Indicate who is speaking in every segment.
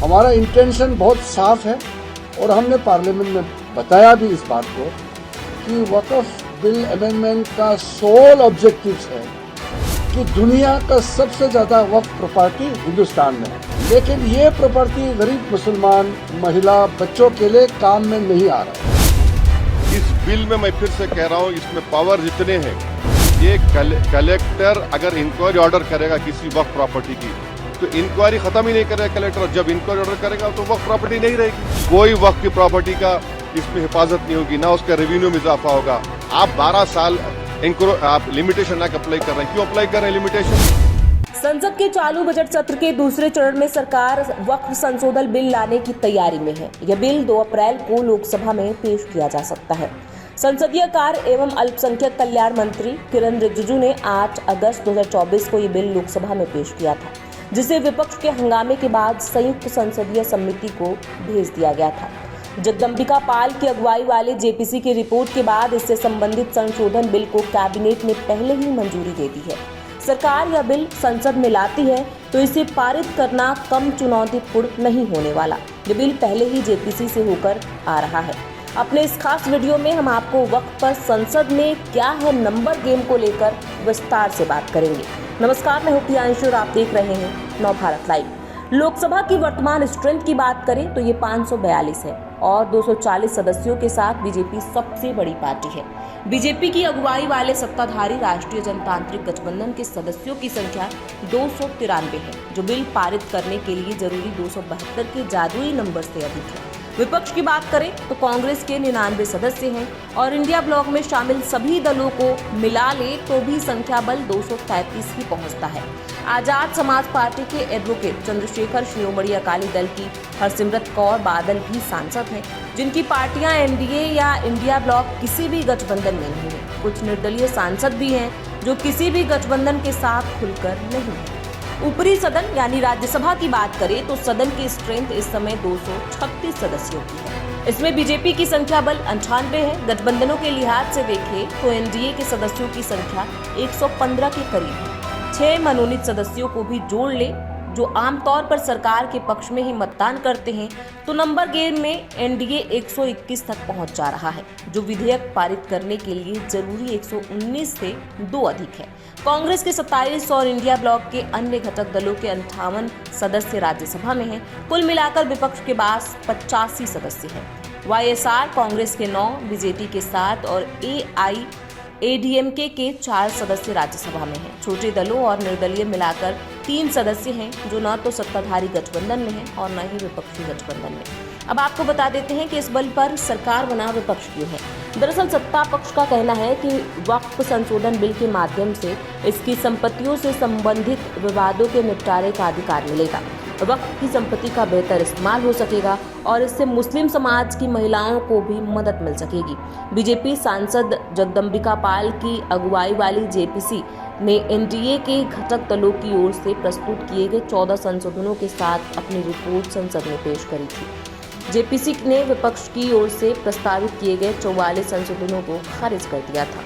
Speaker 1: हमारा इंटेंशन बहुत साफ है और हमने पार्लियामेंट में बताया भी इस बात को कि वक्फ बिल अमेंडमेंट का सोल ऑब्जेक्टिव है कि दुनिया का सबसे ज़्यादा वक्फ प्रॉपर्टी हिंदुस्तान में है, लेकिन ये प्रॉपर्टी गरीब मुसलमान, महिला, बच्चों के लिए काम में नहीं आ रहा है।
Speaker 2: इस बिल में मैं फिर से कह रहा हूँ, इसमें पावर जितने हैं, ये कलेक्टर अगर इंक्वायरी ऑर्डर करेगा किसी वक्फ प्रॉपर्टी की तो इंक्वायरी खत्म ही नहीं करेगा कलेक्टर। जब इंक्वायरी ऑर्डर करेगा तो वक्फ प्रॉपर्टी नहीं रहेगी, कोई वक्फ की प्रॉपर्टी का इसमें हिफाजत नहीं होगी, ना उसका रेवेन्यू में इजाफा होगा। आप 12 साल आप लिमिटेशन एक्ट अप्लाई कर रहे हैं, क्यों अप्लाई कर रहे हैं लिमिटेशन?
Speaker 3: संसद के चालू बजट सत्र के दूसरे चरण में सरकार वक्फ संशोधन बिल लाने की तैयारी में है। यह बिल 2 अप्रैल को लोकसभा में पेश किया जा सकता है। संसदीय कार्य एवं अल्पसंख्यक कल्याण मंत्री किरण रिजिजू ने 8 अगस्त 2024 को ये बिल लोकसभा में पेश किया था, जिसे विपक्ष के हंगामे के बाद संयुक्त संसदीय समिति को भेज दिया गया था। जगदम्बिका पाल की अगुवाई वाले जेपीसी की रिपोर्ट के बाद इससे संबंधित संशोधन बिल को कैबिनेट ने पहले ही मंजूरी दे दी है। सरकार यह बिल संसद में लाती है तो इसे पारित करना कम चुनौतीपूर्ण नहीं होने वाला। यह बिल पहले ही जेपीसी से होकर आ रहा है। अपने इस खास वीडियो में हम आपको वक्त पर संसद में क्या है नंबर गेम को लेकर विस्तार से बात करेंगे। नमस्कार, मैं हूं प्रियांशु और आप देख रहे हैं नवभारत लाइव। लोकसभा की वर्तमान स्ट्रेंथ की बात करें तो ये 542 है और 240 सदस्यों के साथ बीजेपी सबसे बड़ी पार्टी है। बीजेपी की अगुवाई वाले सत्ताधारी राष्ट्रीय जनतांत्रिक गठबंधन के सदस्यों की संख्या 293 है, जो बिल पारित करने के लिए जरूरी 272 के जादुई नंबर से अधिक है। विपक्ष की बात करें तो कांग्रेस के 99 सदस्य हैं और इंडिया ब्लॉक में शामिल सभी दलों को मिला ले तो भी संख्या बल 233 ही पहुंचता है। आजाद समाज पार्टी के एडवोकेट चंद्रशेखर शिरोमणि अकाली दल की हरसिमरत कौर बादल भी सांसद हैं, जिनकी पार्टियां एनडीए या इंडिया ब्लॉक किसी भी गठबंधन में नहीं है। कुछ निर्दलीय सांसद भी हैं जो किसी भी गठबंधन के साथ खुलकर नहीं है। ऊपरी सदन यानी राज्यसभा की बात करें तो सदन की स्ट्रेंथ इस समय 236 सदस्यों की है। इसमें बीजेपी की संख्या बल 98 है। गठबंधनों के लिहाज से देखें तो एनडीए के सदस्यों की संख्या 115 के करीब है। 6 मनोनीत सदस्यों को भी जोड़ ले जो आमतौर पर सरकार के पक्ष में ही मतदान करते हैं तो नंबर गेम में एनडीए 121 तक पहुंच जा रहा है, जो विधेयक पारित करने के लिए जरूरी 119 से 2 अधिक है। कांग्रेस के 27 और इंडिया ब्लॉक के अन्य घटक दलों के 58 सदस्य राज्यसभा में हैं। कुल मिलाकर विपक्ष के पास 85 सदस्य हैं। वाईएसआर कांग्रेस के 9, बीजेपी के 7 और एआईएडीएमके के 4 सदस्य राज्यसभा में हैं। छोटे दलों और निर्दलीय मिलाकर 3 सदस्य हैं, जो न तो सत्ताधारी गठबंधन में हैं और न ही विपक्षी गठबंधन में। अब आपको बता देते हैं कि इस बिल पर सरकार बना विपक्ष क्यों है। दरअसल सत्ता पक्ष का कहना है कि वक्फ संशोधन बिल के माध्यम से इसकी संपत्तियों से संबंधित विवादों के निपटारे का अधिकार मिलेगा। वक्फ की संपत्ति का बेहतर इस्तेमाल हो सकेगा और इससे मुस्लिम समाज की महिलाओं को भी मदद मिल सकेगी। बीजेपी सांसद जगदम्बिका पाल की अगुवाई वाली जेपीसी ने एनडीए के घटक दलों की ओर से प्रस्तुत किए गए 14 संशोधनों के साथ अपनी रिपोर्ट संसद में पेश करी थी। जेपीसी ने विपक्ष की ओर से प्रस्तावित किए गए 44 संशोधनों को खारिज कर दिया था।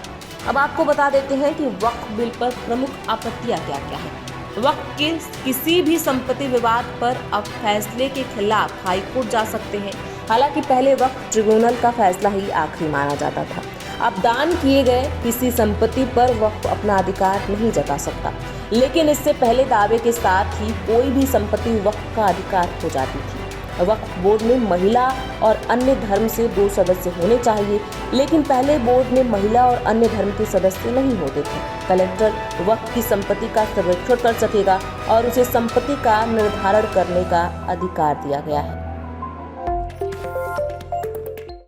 Speaker 3: अब आपको बता देते हैं कि वक्फ बिल पर प्रमुख आपत्तियां क्या-क्या हैं। वक्फ के किसी भी संपत्ति विवाद पर अब फैसले के खिलाफ हाईकोर्ट जा सकते हैं। हालांकि पहले वक्फ ट्रिब्यूनल का फैसला ही आखिरी माना जाता था। अब दान किए गए किसी संपत्ति पर वक्फ अपना अधिकार नहीं जता सकता, लेकिन इससे पहले दावे के साथ ही कोई भी संपत्ति वक्फ का अधिकार हो जाती थी। वक्फ बोर्ड में महिला और अन्य धर्म से 2 सदस्य होने चाहिए, लेकिन पहले बोर्ड में महिला और अन्य धर्म के सदस्य नहीं होते थे। कलेक्टर वक्फ की संपत्ति का सर्वेक्षण कर सकेगा और उसे संपत्ति का निर्धारण करने का अधिकार दिया गया है।